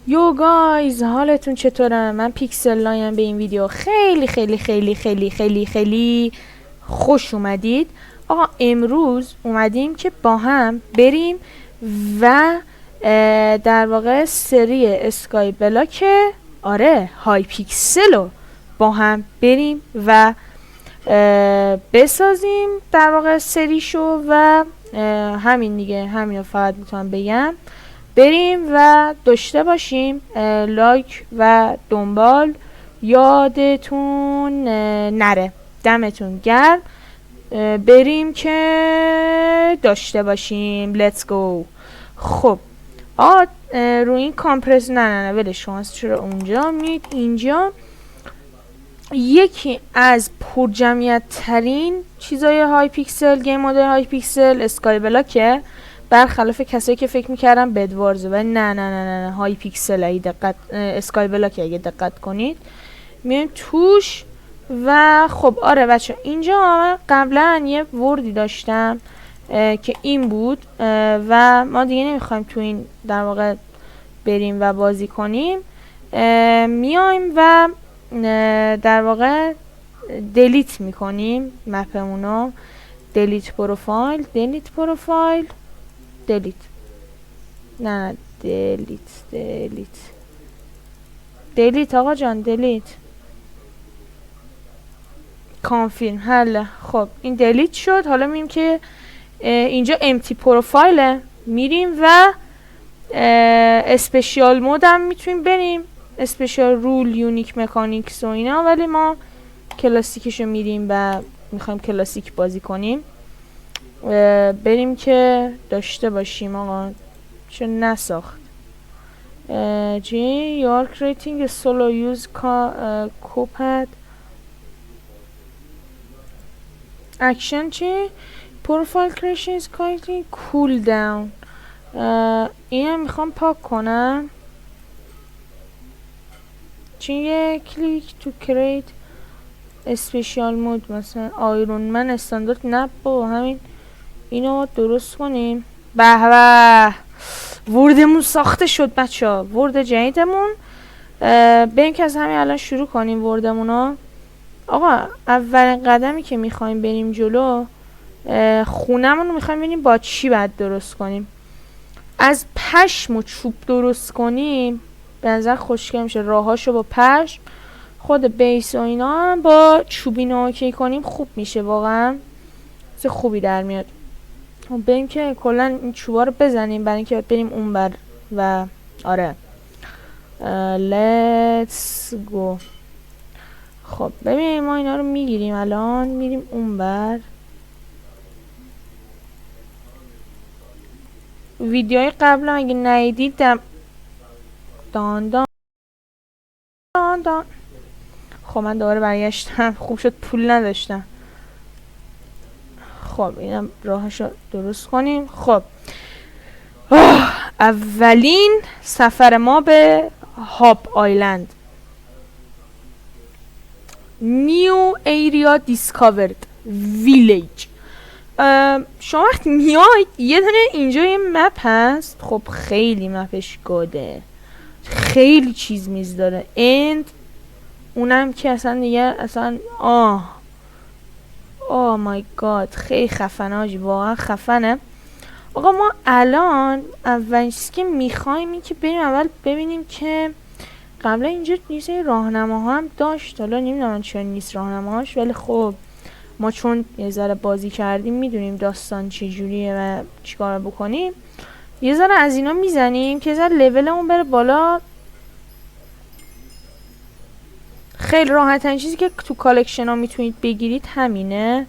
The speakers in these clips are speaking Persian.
یو گایز، حالتون چطوره؟ من پیکسل لایم. به این ویدیو خیلی خیلی خیلی خیلی خیلی خیلی خوش اومدید. آقا امروز اومدیم که با هم بریم و در واقع سری اسکای بلاک های پیکسل رو با هم بریم و بسازیم در واقع سریشو و همین دیگه، همین رو فقط میتونم بگم. بریم و داشته باشیم لایک و دنبال یادتون نره. دمتون گرم. بریم که داشته باشیم. لیتس گو. خب روی این کامپرس نه ولش کن. چرا اونجا میید؟ اینجا یکی از پرجمعیت ترین چیزای های پیکسل، گیم مود های پیکسل اسکای بلاکه، برخلاف کسایی که فکر میکردن بدوارزه. و نه های پیکسل اگه دقت، اسکای بلاک اگه دقت کنید میایم توش. و خب آره بچه، اینجا قبلا یه وردی داشتم که این بود و ما دیگه نمیخوایم تو این در واقع بریم و بازی کنیم. میایم و در واقع دلیت میکنیم مپمونو. دلیت پروفایل، دلیت پروفایل، دلیت، نه دلیت، دلیت، دلیت آقا جان، دلیت، کانفirm. حله. خب این دلیت شد. حالا میریم که اینجا امتی پروفایله، میریم و اسپیشال مود هم میتونیم بریم، اسپیشال رول، یونیک مکانیکس و اینا، ولی ما کلاسیکشو میریم و میخوایم کلاسیک بازی کنیم. بریم که داشته باشیم. آقا چون نساخت جی you are creating a solo use copad action چی؟ profile creation is currently cool down. اینم میخوام پاک کنم. چی یه کلیک to create اسپیشال مود، مثلا آیرون من استاندارد. نه با همین اینو درست کنیم. به به، وردمون ساخته شد بچه ها. ورد جدیدمون. بریم که از همین الان شروع کنیم وردمونو. آقا اولین قدمی که میخوایم بریم جلو، خونمون رو میخوایم ببینیم با چی باید درست کنیم. از پشم و چوب درست کنیم به نظر خوشگل میشه. راهاشو با پشم، خود بیس و اینا هم با چوبینا اوکی کنیم خوب میشه، واقعا چه خوبی در میاد. بریم که کلا این چوبا رو بزنیم برای اینکه بریم اون بر. و آره let's go. خب ببینیم ما اینا رو میگیریم. الان میریم اون بر. ویدیوهای قبل اگه ندیدید دان دان دان دان. خب من دوباره برگشتم. خوب شد پول نداشتم. خب اینم راهشو درست کنیم. خب اولین سفر ما به هاب آیلند. نیو ایریا دیسکاورد ویلیج. شما وقتی میاید یه دونه اینجا یه مپ هست. خب خیلی مپش گاده، خیلی چیز میز داره. اند اونم که اصلا دیگه اصلا مای گاد خیلی خفنه آجی، واقعا خفنه. آقا ما الان اولین چیزی که میخوایم این که بریم اول ببینیم که قبلا اینجا نیست راهنماها هم داشت. حالا نمیدونم چرا نیست راهنماهاش، ولی خب ما چون یه ذره بازی کردیم میدونیم داستان چجوریه و چیکار بکنیم. یه ذره از اینا میزنیم که یه ذره لولمون بره بالا. خیلی راحتن چیزی که تو کالکشن ها میتونید بگیرید همینه.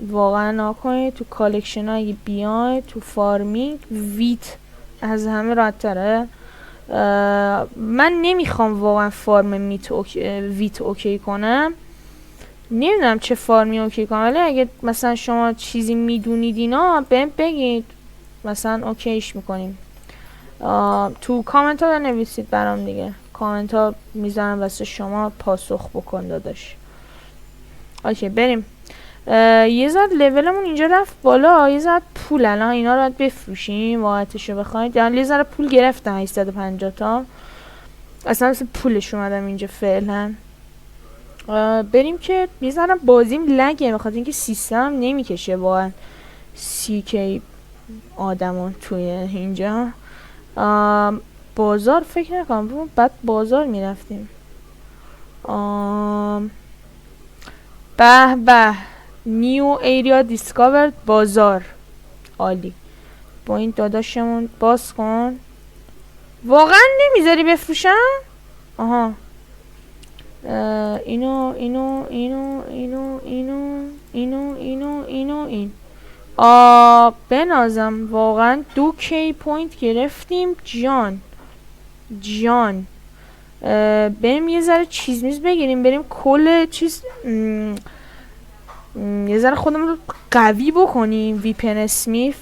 واقعا ناکنید تو کالکشن ها اگه بیاید تو فارمینگ ویت از همه راحت تره. من نمیخوام واقعا فارم ویت اوکی کنم. نمیدونم چه فارمی اوکی کنم، ولی اگه مثلا شما چیزی میدونید اینا بهم بگید، مثلا اوکیش میکنیم. تو کامنت ها بنویسید برام دیگه. کامنت ها میزنم واسه شما پاسخ بکن داداش. اوکی بریم. یه ذره لولمون اینجا رفت بالا، یه ذره پول الان اینا رو باید بفروشیم واقعتشو بخواید. یعنی یه ذره پول گرفتن 850 تا اصلا مثل پولش اومدم اینجا فعلا. بریم که یه ذره بازیم لگه بخاطر اینکه سیستم نمیکشه واقعا CK آدمون توی اینجا. بازار فکر نکنم بعد بازار میرفتیم. به به نیو ایریا دیسکاورد بازار عالی. با این داداشمون باز کن. واقعا نمیذاری بفروشم؟ آها اینو اینو اینو اینو اینو اینو اینو اینو این بنازم واقعا 2k پوینت گرفتیم جان. بریم یه ذره چیز میز بگیریم، بریم کل چیز یه ذره خودمون رو قوی بکنیم. ویپن اسمیف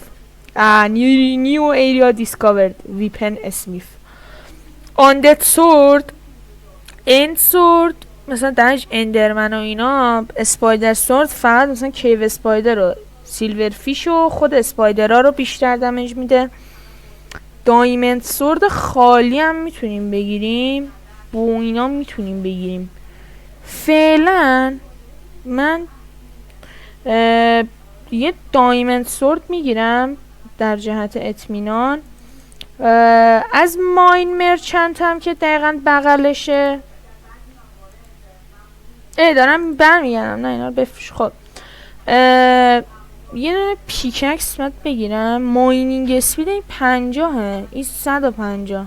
نیو ایریا دیسکاورد ویپن اسمیف آندد سورد اند سورد مثلا درش اندرمن و اینا. اسپایدر سورد فقط مثلا کیو اسپایدر رو سیلور فیش و خود اسپایدرها رو بیشتر دمیج میده. دایمند سورد خالی هم میتونیم بگیریم، بو اینا میتونیم بگیریم. فعلا من یه دایمند سورد میگیرم در جهت اطمینان. از ماین مرچنت هم که دقیقا بغلشه دارم برمیگردم. نه اینا رو بفروش. خب یه دونه پیککس باید بگیرم. ماینینگ اسپید این 50 این 150.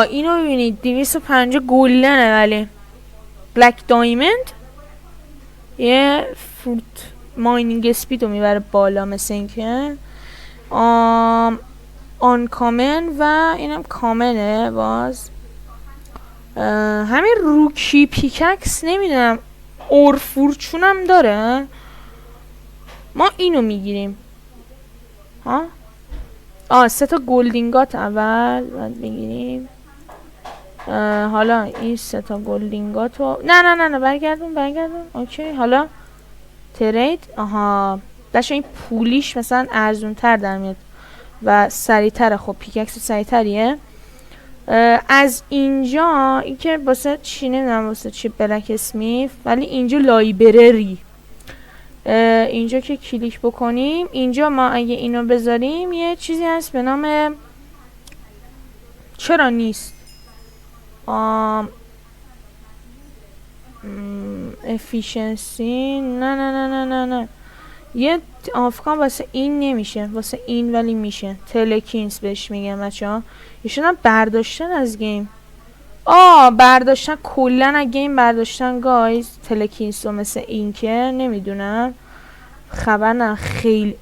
اینو ببینید 250 گلدنه ولی بلک دایمند یه فروت ماینینگ اسپید رو میبره بالا مثل اینکه. آن کامن و اینم کامنه باز. همین روکی پیککس نمیدونم اور فورچونم داره. ما اینو میگیریم. 3 تا گلدینگات اول باید بگیریم. حالا این 3 تا گلدینگات رو نه برگردون. اوکی حالا ترید. داشت این پولیش مثلا ارزون تر در میاد و سریعتره. خب پیککس سریعتریه. از اینجا این که واسه چی نمیدونم واسه چی بلک اسمیف، ولی اینجا لایبرری. اینجا که کلیک بکنیم اینجا ما اگه اینو بذاریم یه چیزی هست به نام چرا نیست افیشنسی. نه یه آفکان واسه این نمیشه، واسه این ولی میشه. تلکینس بهش میگن بچه‌ها. ایشون برداشتن از گیم. برداشتن کلا از گیم برداشتن گایز. تلکینس رو مثل این که نمیدونم خبر نه. خیلی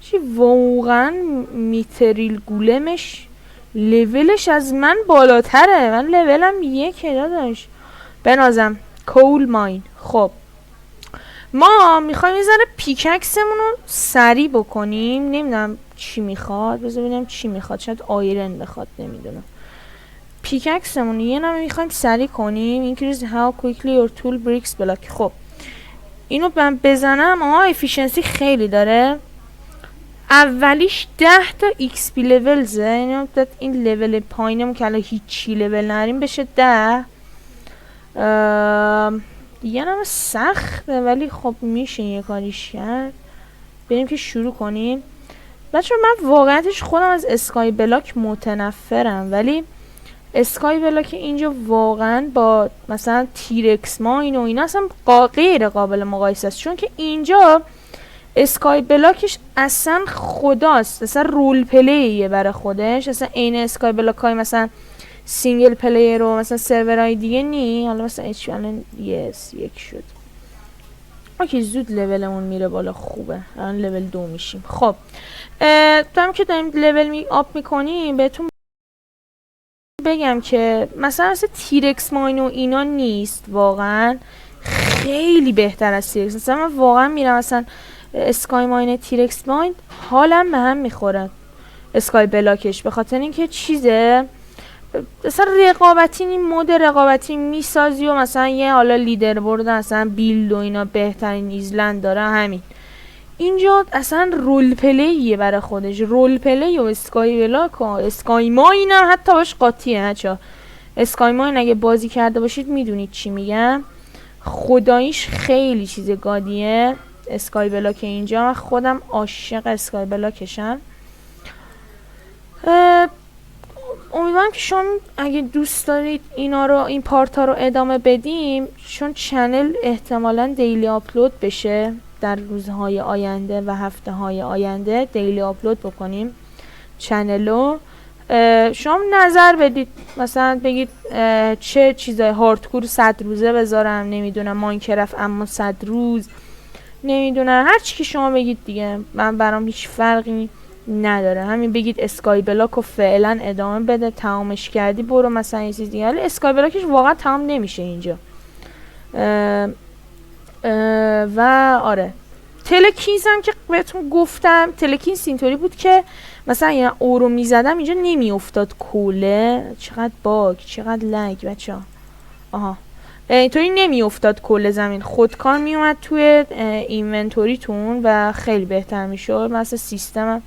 چی واقعا میتریل گولمش لولش از من بالاتره. من لولم 1 داداش بنازم. کول ماین. خب ما میخوایم یه ذره پیککسمون رو سریع بکنیم. نمیدونم چی میخواد، بذار ببینم چی میخواد. شاید آیرن بخواد، نمیدونم. پیککسمون یه نمه میخوایم سریع کنیم. increase how quickly your tool breaks block. خب اینو من بزنم. افیشنسی خیلی داره. اولیش 10 تا XP لولزه. این لول پایینم که الان هیچی لول نریم بشه 10. یه نمه سخته ولی خب میشه یه کاریش کرد. بریم که شروع کنیم. بچه من واقعیتش خودم از اسکای بلاک متنفرم، ولی اسکای بلاک اینجا واقعا با مثلا تیرکس ماین و اینا اصلا غیر قابل مقایسه است. چون که اینجا اسکای بلاکش اصلا خداست، اصلا رول پلیه برای خودش. اصلا این اسکای بلاک های مثلا سینگل پلیر و مثلا سرورهای دیگه نی. حالا مثلا الان یک شد. اوکی زود لولمون میره بالا. خوبه الان لول 2 میشیم. خب هم که داریم لول آپ میکنیم بهتون بگم که مثلا تیرکس ماین و اینا نیست. واقعا خیلی بهتر از تیرکس. مثلا من واقعا میرم مثلا اسکای ماین تیرکس ماین حالم به هم میخوره اسکای بلاکش، به خاطر اینکه چیزه مثلا رقابتی این مود رقابتی میسازی و مثلا یه حالا لیدر برد مثلا بیلد و اینا بهترین ایزلند داره. همین اینجا اصلا رول پلیه برای خودش، رول پلی و اسکای بلاک و اسکای ماین هم حتی باش قاطیه. بچه‌ها اسکای ماین اگه بازی کرده باشید میدونید چی میگم، خداییش خیلی چیز گادیه اسکای بلاک. اینجا من خودم عاشق اسکای بلاکشم. امیدوارم که شما اگه دوست دارید اینا رو، این پارت ها رو ادامه بدیم، چون چنل احتمالاً دیلی آپلود بشه در روزهای آینده و هفته های آینده دیلی آپلود بکنیم چنلو. شما نظر بدید، مثلا بگید چه چیزای هاردکور 100 روزه بذارم، نمیدونم ماینکرافت اما 100 روز، نمیدونم هر چی که شما بگید دیگه، من برام هیچ فرقی نداره. همین بگید اسکای بلاک رو فعلا ادامه بده، تمامش کردی برو مثلا یه چیز دیگه. ولی اسکای بلاکش واقعا تمام نمیشه اینجا. و آره تلکینز هم که بهتون گفتم، تلکینز اینطوری بود که مثلا یه اورو میزدم اینجا نمیافتاد کوله. چقدر باگ، چقدر لگ بچه ها. آها اینطوری نمیافتاد کل زمین، خودکار میومد توی اینونتوریتون و خیلی بهتر میشد مثلا سیستمم.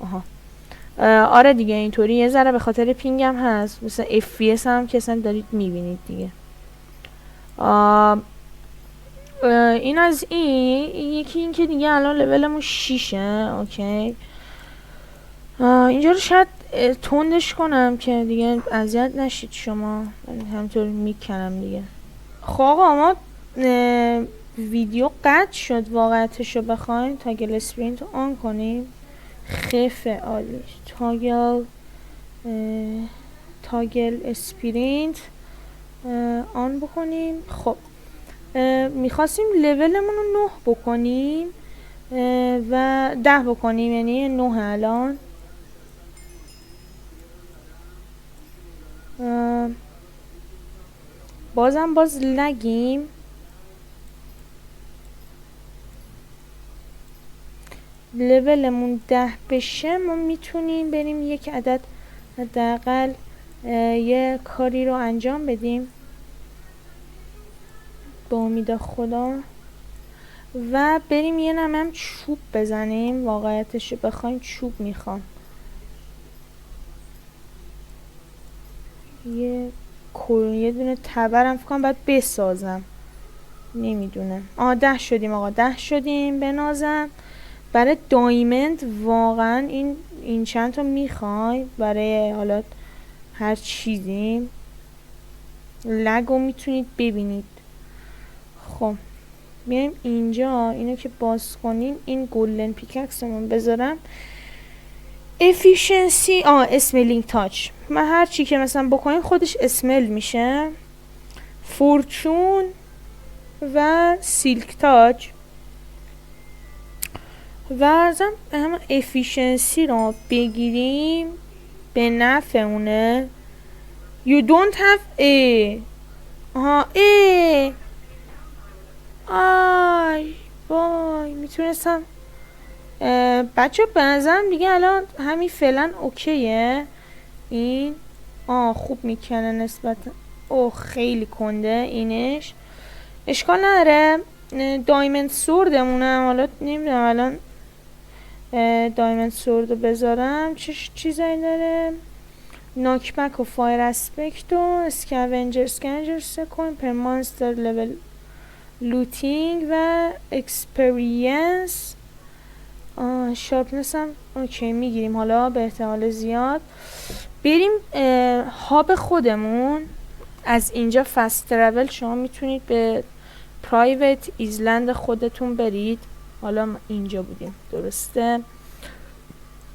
آها آره دیگه اینطوری یه ذره به خاطر پینگم هست، مثلا FPS هم که اصلا دارید میبینید دیگه. این از این. یکی این که دیگه الان لولمون 6ه. اوکی اینجا رو شاید تندش کنم که دیگه اذیت نشید شما، همینطور میکنم دیگه. خب آقا ما ویدیو قطع شد واقعیتشو بخوایم. تاگل اسپرینت رو آن کنیم، خفه عالی. تاگل اسپرینت آن بکنیم. خب میخواستیم لولمون رو 9 بکنیم و 10 بکنیم، یعنی 9 الان. باز لگیم. لولمون 10 بشه ما میتونیم بریم یک عدد حداقل یه کاری رو انجام بدیم با امید خدا و بریم یه نمم چوب بزنیم. واقعیتش بخوایم چوب میخوام، یه دونه تبرم فکرم باید بسازم، نمیدونم. 10 شدیم آقا، 10 شدیم. بنازم برای دایمند واقعا این چند تا میخوای برای حالا هر چیزی. لگو میتونید ببینید. خب میایم اینجا اینو که باز کنیم، این گلدن پیککسمون بذارم. افیشنسی اسمیلینگ تاچ، من هر چی که مثلا بکنیم خودش اسمل میشه. فورچون و سیلک تاچ و ازم هم افیشنسی رو بگیریم به نفع اونه. You don't have a آی وای میتونستم. بچه به نظرم دیگه الان همین فعلا اوکیه. این خوب میکنه نسبت. خیلی کنده اینش، اشکال نداره. دایمند سوردمونم حالا نمیدونم الان دایمند سورد رو بذارم چه چیزایی داره. ناکبک و فایر اسپکت و اسکاونجر سکوین پر مانستر لول لوتینگ و اکسپریانس. شارپنس هم اوکی میگیریم حالا به احتمال زیاد. بریم هاب خودمون. از اینجا فست ترول شما میتونید به پرایوت ایزلند خودتون برید. حالا ما اینجا بودیم درسته.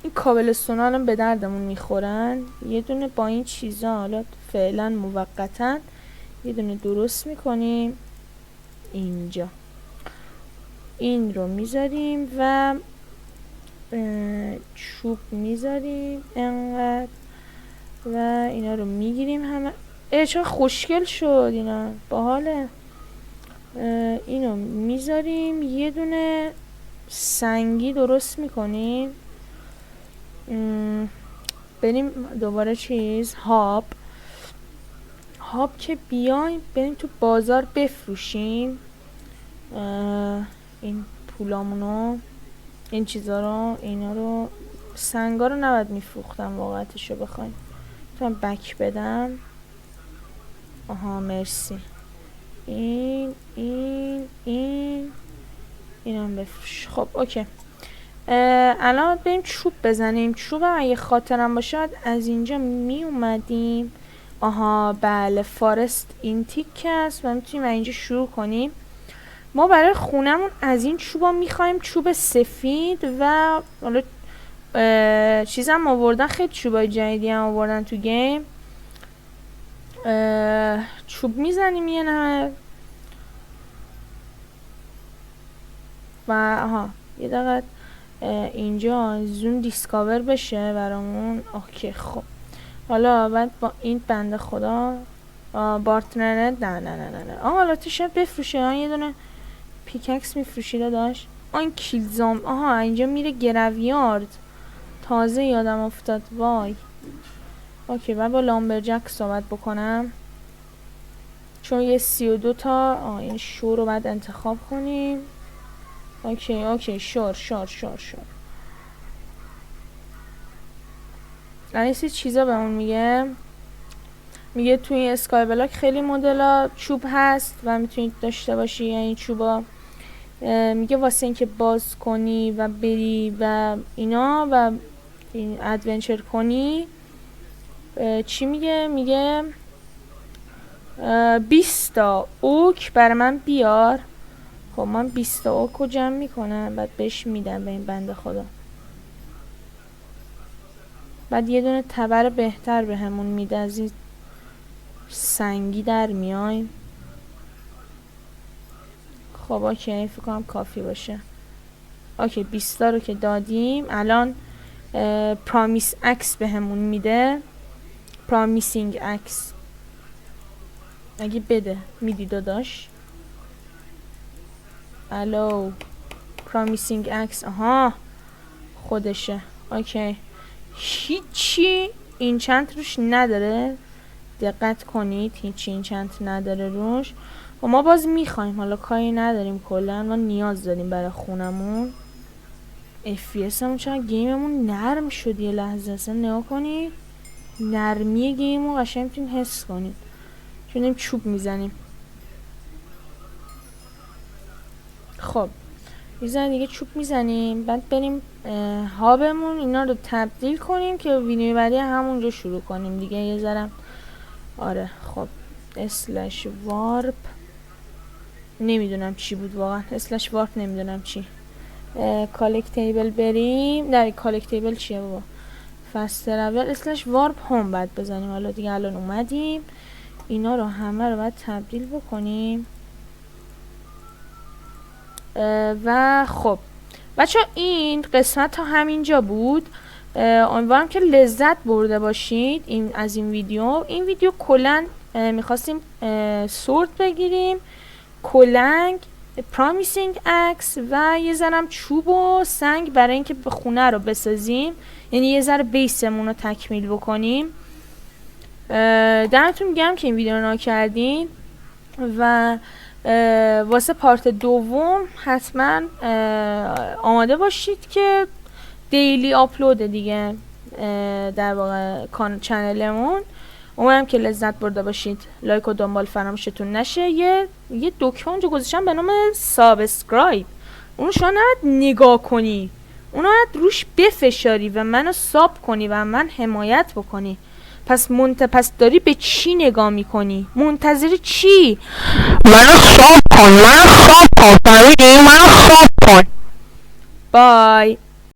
این کابلستون ها هم به دردمون میخورن. یه دونه با این چیزا حالا فعلا موقتا یه دونه درست میکنیم. اینجا این رو میذاریم و چوب میذاریم انقدر و اینا رو میگیریم همه. چه خوشگل شد اینا، باحاله. اینو میذاریم یه دونه سنگی درست میکنیم. بریم دوباره هاب که بیایم بریم تو بازار بفروشیم این پولامونو. این چیزا رو، اینا رو، سنگا رو نباید میفروختم واقعیتشو بخوایم. میتونم بک بدم. آها مرسی. اینم بفروش. خب اوکی. الان بریم چوب بزنیم. چوب اگه خاطرم باشه از اینجا می اومدیم. آها بله، فارست این تیک هست و میتونیم اینجا شروع کنیم. ما برای خونمون از این چوبا میخوایم چوب سفید و حالا چیزم آوردن، خیلی چوبای جدیدی هم آوردن تو گیم. چوب میزنیم یه نه و آها یه دقیقه اینجا زوم دیسکاور بشه برامون. اوکی خب حالا بعد با این بنده خدا بارتنر نه حالا تو شاید بفروشه. یه دونه پیککس میفروشیده داشت. آن کیلزام. آها اینجا میره گرویارد. تازه یادم افتاد. وای اوکی بعد با لامبرجک صحبت بکنم چون یه 32 تا این شو رو باید انتخاب کنیم. اوکی شور این چیزا بهمون میگه توی اسکای بلاک خیلی مدل چوب هست و میتونید داشته باشی. یعنی چوبا میگه واسه اینکه باز کنی و بری و اینا و این ادونچر کنی چی میگه 20 تا اوک برای من بیار. خب من 20 تا اوک رو جمع میکنم بعد بهش میدم به این بنده خدا. بعد یه دونه تبر بهتر به همون میده. از این سنگی در میایم. خب اوکی فکر کنم کافی باشه. اوکی 20 تا رو که دادیم الان پرامیس اکس به همون میده. پرامیسینگ اکس اگه بده میدی داداش. الو پرامیسینگ اکس. آها خودشه. اوکی هیچی این چند روش نداره. دقت کنید هیچی این چند نداره روش و ما باز میخوایم. حالا کاری نداریم کلا ما نیاز داریم برای خونمون. FPS همون چند گیممون نرم شد یه لحظه. اصلا نگاه کنید نرمی گیمو قشنگ میتونید حس کنید چون داریم چوب میزنیم. خب میزنیم دیگه چوب میزنیم بعد بریم هابمون اینا رو تبدیل کنیم که ویدیو بعدی همونجا شروع کنیم دیگه. یه ذره آره خب اسلش وارپ نمیدونم چی بود واقعا. اسلش وارپ نمیدونم چی. کالکتیبل بریم. نه کالکتیبل چیه بابا؟ فست ترافل اسلش وارپ هم باید بزنیم. حالا دیگه الان اومدیم اینا رو همه رو باید تبدیل بکنیم و خب بچه این قسمت تا همینجا بود. امیدوارم که لذت برده باشید از این ویدیو کلن میخواستیم سورت بگیریم، کلنگ، پرامیسینگ اکس و یه ذرم چوب و سنگ برای اینکه خونه رو بسازیم. یعنی یه ذره بیسمون رو تکمیل بکنیم. دمتون گرم که این ویدیو رو نگاه کردین و واسه پارت دوم حتما آماده باشید که دیلی آپلود دیگه در واقع چنلمون. امیدوارم که لذت برده باشید. لایک و دنبال فراموشتون نشه. یه دکمه اونجا گذاشتم به نام سابسکرایب. اونو شما نباید نگاه کنی، اونو باید روش بفشاری و منو ساب کنی و من حمایت بکنی. پس داری به چی نگاه میکنی؟ منتظر چی؟ منو ساب کن فهمیدی؟ منو ساب کن. بای.